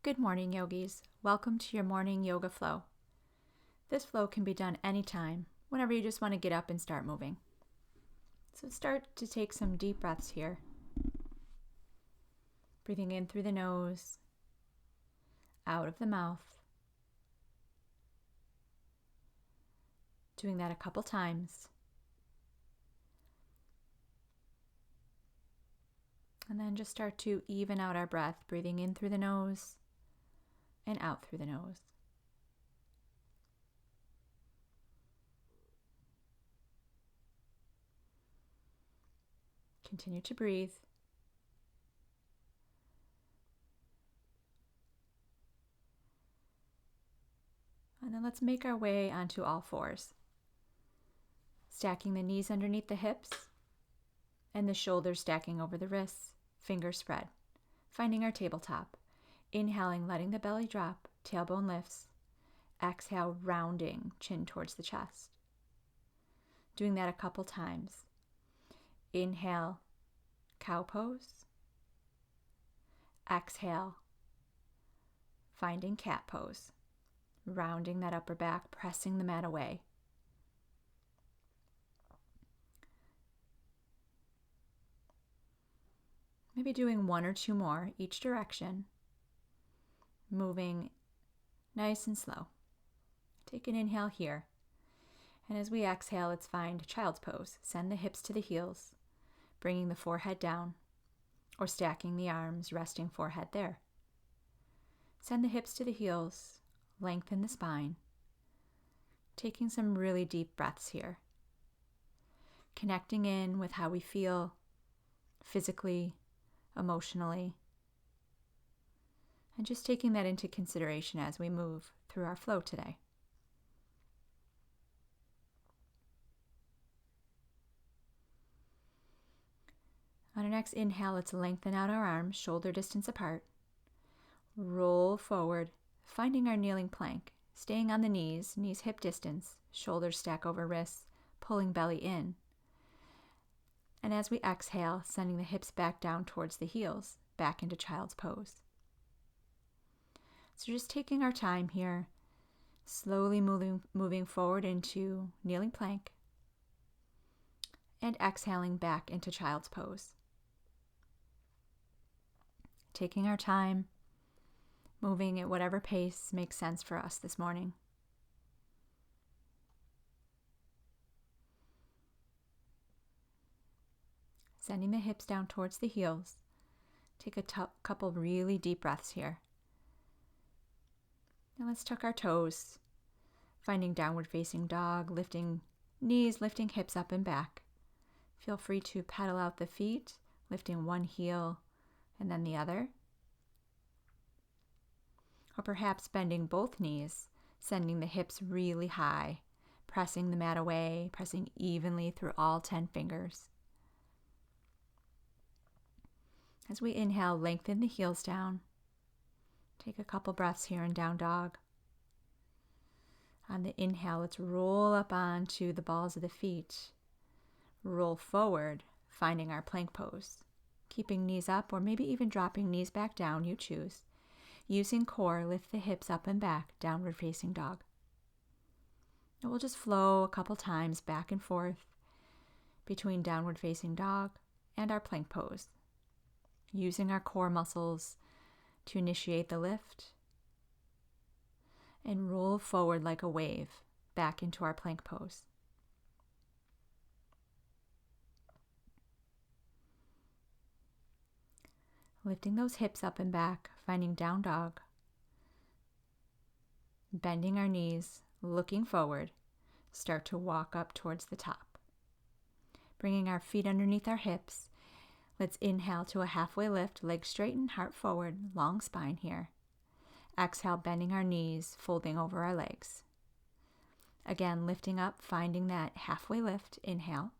Good morning, yogis. Welcome to your morning yoga flow. This flow can be done anytime, whenever you just want to get up and start moving. So start to take some deep breaths here. Breathing in through the nose, out of the mouth. Doing that a couple times. And then just start to even out our breath, breathing in through the nose and out through the nose. Continue to breathe. And then let's make our way onto all fours. Stacking the knees underneath the hips and the shoulders stacking over the wrists, fingers spread. Finding our tabletop. Inhaling, letting the belly drop, tailbone lifts. Exhale, rounding, chin towards the chest. Doing that a couple times. Inhale, cow pose. Exhale, finding cat pose. Rounding that upper back, pressing the mat away. Maybe doing one or two more each direction. Moving nice and slow. Take an inhale here. And as we exhale, let's find child's pose. Send the hips to the heels, bringing the forehead down, or stacking the arms, resting forehead there. Send the hips to the heels, lengthen the spine. Taking some really deep breaths here. Connecting in with how we feel physically, emotionally, and just taking that into consideration as we move through our flow today. On our next inhale, let's lengthen out our arms, shoulder distance apart. Roll forward, finding our kneeling plank, staying on the knees hip distance, shoulders stack over wrists, pulling belly in. And as we exhale, sending the hips back down towards the heels, back into child's pose. So just taking our time here, slowly moving forward into kneeling plank, and exhaling back into child's pose. Taking our time, moving at whatever pace makes sense for us this morning. Sending the hips down towards the heels. Take a couple really deep breaths here. Now let's tuck our toes, finding downward facing dog, lifting knees, lifting hips up and back. Feel free to pedal out the feet, lifting one heel and then the other. Or perhaps bending both knees, sending the hips really high, pressing the mat away, pressing evenly through all 10 fingers. As we inhale, lengthen the heels down. Take a couple breaths here in down dog. On the inhale, let's roll up onto the balls of the feet. Roll forward, finding our plank pose. Keeping knees up or maybe even dropping knees back down, you choose. Using core, lift the hips up and back, downward facing dog. And we'll just flow a couple times back and forth between downward facing dog and our plank pose. Using our core muscles to initiate the lift, and roll forward like a wave back into our plank pose. Lifting those hips up and back, finding down dog. Bending our knees, looking forward, start to walk up towards the top. Bringing our feet underneath our hips. Let's inhale to a halfway lift, legs straighten, heart forward, long spine here. Exhale, bending our knees, folding over our legs. Again, lifting up, finding that halfway lift, inhale.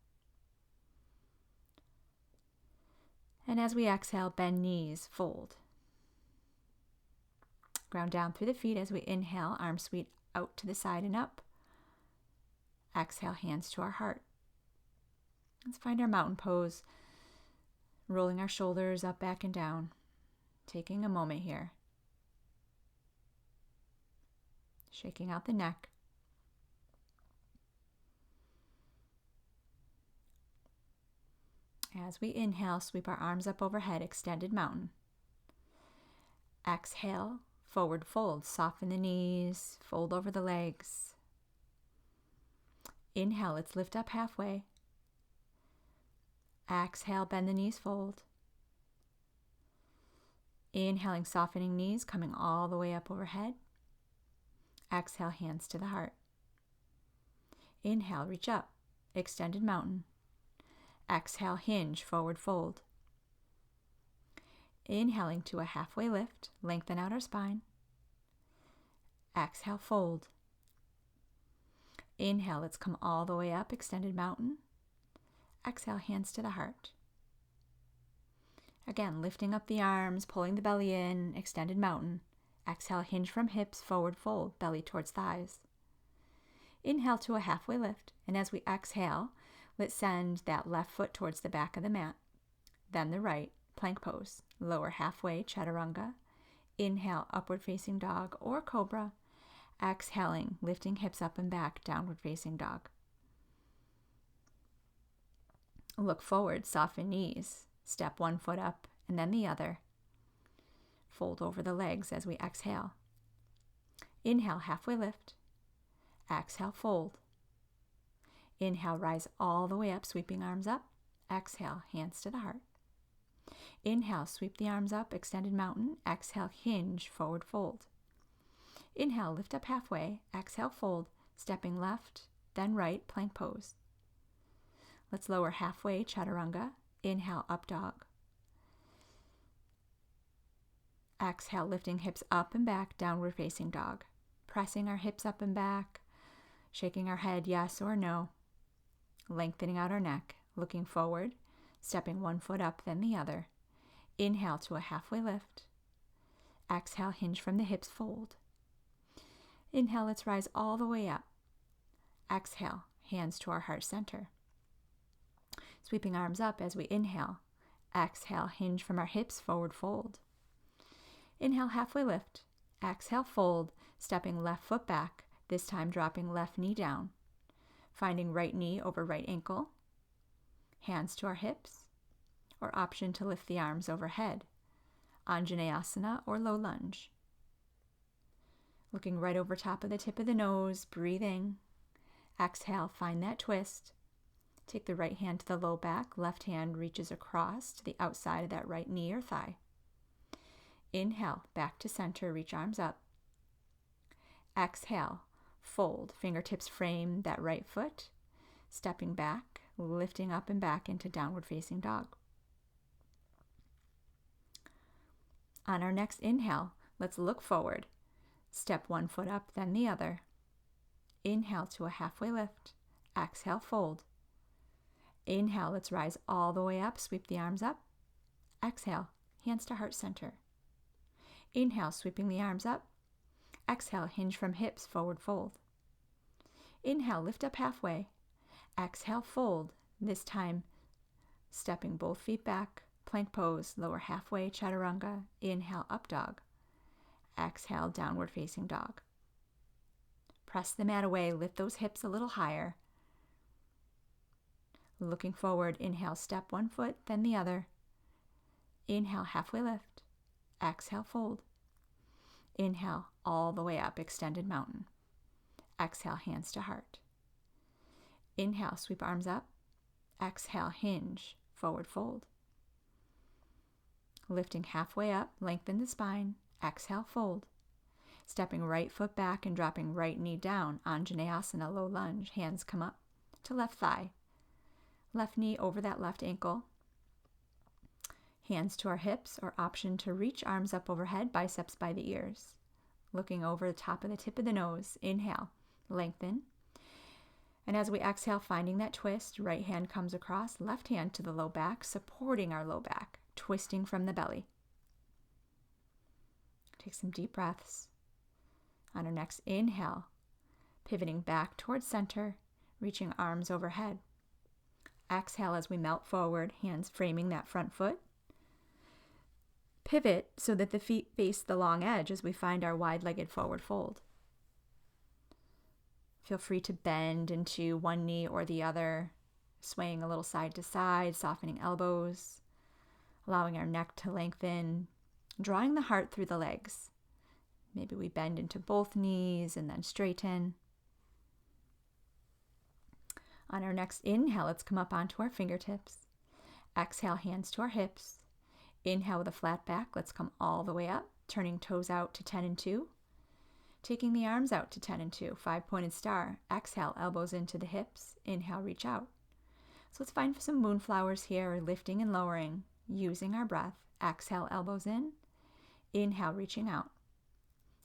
And as we exhale, bend knees, fold. Ground down through the feet as we inhale, arms sweep out to the side and up. Exhale, hands to our heart. Let's find our mountain pose. Rolling our shoulders up, back, and down. Taking a moment here. shaking out the neck. As we inhale, sweep our arms up overhead, extended mountain. Exhale, forward fold, soften the knees, fold over the legs. Inhale, let's lift up halfway. Exhale, bend the knees, fold. Inhaling, softening knees, coming all the way up overhead. Exhale, hands to the heart. Inhale, reach up, extended mountain. Exhale, hinge, forward fold. Inhaling to a halfway lift, lengthen out our spine. Exhale, fold. Inhale, let's come all the way up, extended mountain. Exhale, hands to the heart. Again, lifting up the arms, pulling the belly in, extended mountain. Exhale, hinge from hips, forward fold, belly towards thighs. Inhale to a halfway lift, and as we exhale, let's send that left foot towards the back of the mat. Then the right, plank pose, lower halfway, chaturanga. Inhale, upward facing dog or cobra. Exhaling, lifting hips up and back, downward facing dog. Look forward, soften knees. Step one foot up and then the other. Fold over the legs as we exhale. Inhale, halfway lift. Exhale, fold. Inhale, rise all the way up, sweeping arms up. Exhale, hands to the heart. Inhale, sweep the arms up, extended mountain. Exhale, hinge, forward fold. Inhale, lift up halfway. Exhale, fold, stepping left, then right, plank pose. Let's lower halfway, chaturanga. Inhale, up dog. Exhale, lifting hips up and back, downward facing dog. Pressing our hips up and back, shaking our head yes or no. Lengthening out our neck, looking forward, stepping one foot up, then the other. Inhale to a halfway lift. Exhale, hinge from the hips, fold. Inhale, let's rise all the way up. Exhale, hands to our heart center. Sweeping arms up as we inhale. Exhale, hinge from our hips, forward fold. Inhale, halfway lift. Exhale, fold, stepping left foot back, this time dropping left knee down. Finding right knee over right ankle. Hands to our hips, or option to lift the arms overhead. Anjaneyasana or low lunge. Looking right over top of the tip of the nose, breathing. Exhale, find that twist. Take the right hand to the low back, left hand reaches across to the outside of that right knee or thigh. Inhale, back to center, reach arms up. Exhale, fold, fingertips frame that right foot, stepping back, lifting up and back into downward facing dog. On our next inhale, let's look forward. Step one foot up, then the other. Inhale to a halfway lift. Exhale, fold. Inhale, let's rise all the way up, sweep the arms up. Exhale, hands to heart center. Inhale, sweeping the arms up. Exhale, hinge from hips, forward fold. Inhale, lift up halfway. Exhale, fold, this time stepping both feet back, plank pose, lower halfway, chaturanga. Inhale, up dog. Exhale, downward facing dog. Press the mat away, lift those hips a little higher. Looking forward, inhale, step one foot, then the other. Inhale, halfway lift. Exhale, fold. Inhale, all the way up, extended mountain. Exhale, hands to heart. Inhale, sweep arms up. Exhale, hinge, forward fold. Lifting halfway up, lengthen the spine. Exhale, fold. Stepping right foot back and dropping right knee down, Anjaneyasana, low lunge. Hands come up to left thigh. Left knee over that left ankle. Hands to our hips, or option to reach arms up overhead, biceps by the ears. Looking over the top of the tip of the nose. Inhale, lengthen. And as we exhale, finding that twist, right hand comes across, left hand to the low back, supporting our low back, twisting from the belly. Take some deep breaths. On our next inhale, pivoting back towards center, reaching arms overhead. Exhale as we melt forward, hands framing that front foot. Pivot so that the feet face the long edge as we find our wide-legged forward fold. Feel free to bend into one knee or the other, swaying a little side to side, softening elbows, allowing our neck to lengthen, drawing the heart through the legs. Maybe we bend into both knees and then straighten. On our next inhale, let's come up onto our fingertips. Exhale, hands to our hips. Inhale with a flat back. Let's come all the way up, turning toes out to 10 and 2. Taking the arms out to 10 and 2, 5-pointed star. Exhale, elbows into the hips. Inhale, reach out. So let's find some moonflowers here, lifting and lowering, using our breath. Exhale, elbows in. Inhale, reaching out.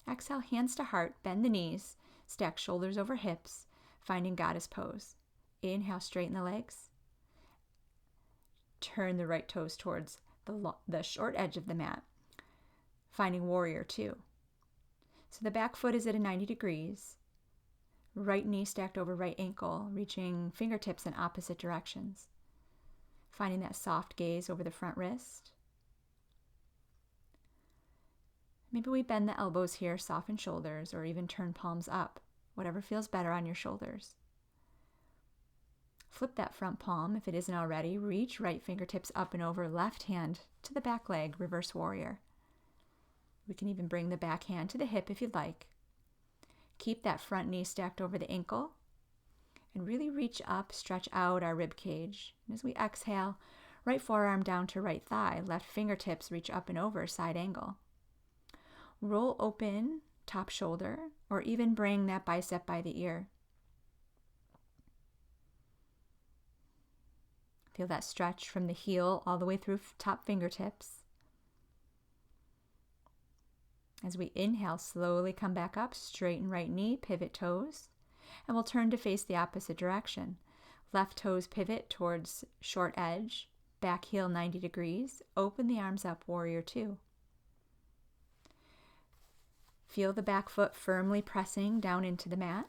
Exhale, hands to heart, bend the knees, stack shoulders over hips, finding goddess pose. Inhale, straighten the legs. Turn the right toes towards the short edge of the mat, finding warrior 2. So the back foot is at a 90 degrees. Right knee stacked over right ankle, reaching fingertips in opposite directions. Finding that soft gaze over the front wrist. Maybe we bend the elbows here, soften shoulders, or even turn palms up, whatever feels better on your shoulders. Flip that front palm if it isn't already. Reach right fingertips up and over, left hand to the back leg, reverse warrior. We can even bring the back hand to the hip if you'd like. Keep that front knee stacked over the ankle and really reach up, stretch out our rib cage. And as we exhale, right forearm down to right thigh, left fingertips reach up and over, side angle. Roll open top shoulder or even bring that bicep by the ear. Feel that stretch from the heel all the way through top fingertips. As we inhale, slowly come back up, straighten right knee, pivot toes, and we'll turn to face the opposite direction. Left toes pivot towards short edge, back heel 90 degrees, open the arms up, warrior 2. Feel the back foot firmly pressing down into the mat.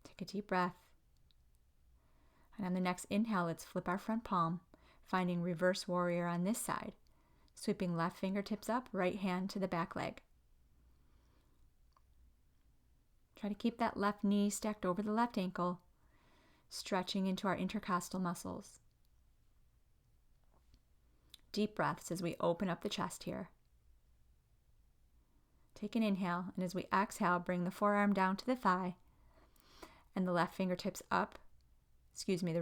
Take a deep breath. And on the next inhale, let's flip our front palm, finding reverse warrior on this side. Sweeping left fingertips up, right hand to the back leg. Try to keep that left knee stacked over the left ankle, stretching into our intercostal muscles. Deep breaths as we open up the chest here. Take an inhale, and as we exhale, bring the forearm down to the thigh and the the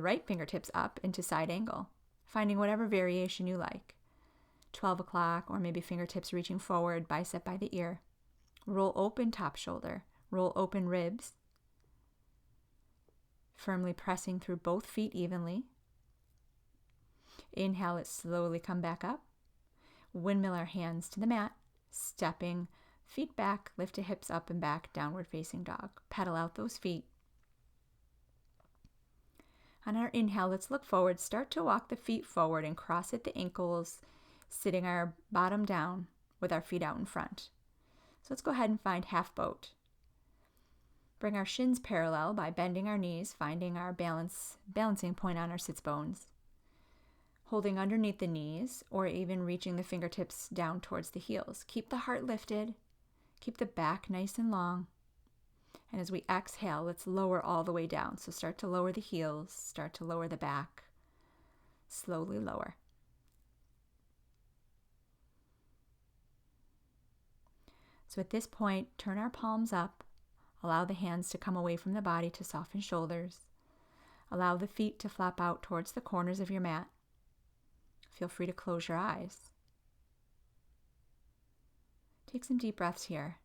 right fingertips up into side angle, finding whatever variation you like. 12 o'clock, or maybe fingertips reaching forward, bicep by the ear. Roll open top shoulder, roll open ribs, firmly pressing through both feet evenly. Inhale it, slowly come back up. Windmill our hands to the mat, stepping feet back, lift the hips up and back, downward facing dog. Pedal out those feet. On our inhale, let's look forward, start to walk the feet forward and cross at the ankles, sitting our bottom down with our feet out in front. So let's go ahead and find half boat. Bring our shins parallel by bending our knees, finding our balancing point on our sits bones. Holding underneath the knees or even reaching the fingertips down towards the heels. Keep the heart lifted, keep the back nice and long. And as we exhale, let's lower all the way down. So start to lower the heels, start to lower the back. Slowly lower. So at this point, turn our palms up. Allow the hands to come away from the body to soften shoulders. Allow the feet to flap out towards the corners of your mat. Feel free to close your eyes. Take some deep breaths here.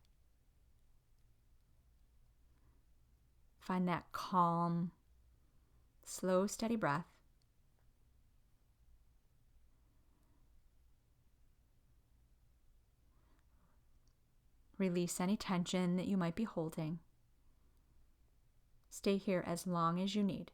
Find that calm, slow, steady breath. Release any tension that you might be holding. Stay here as long as you need.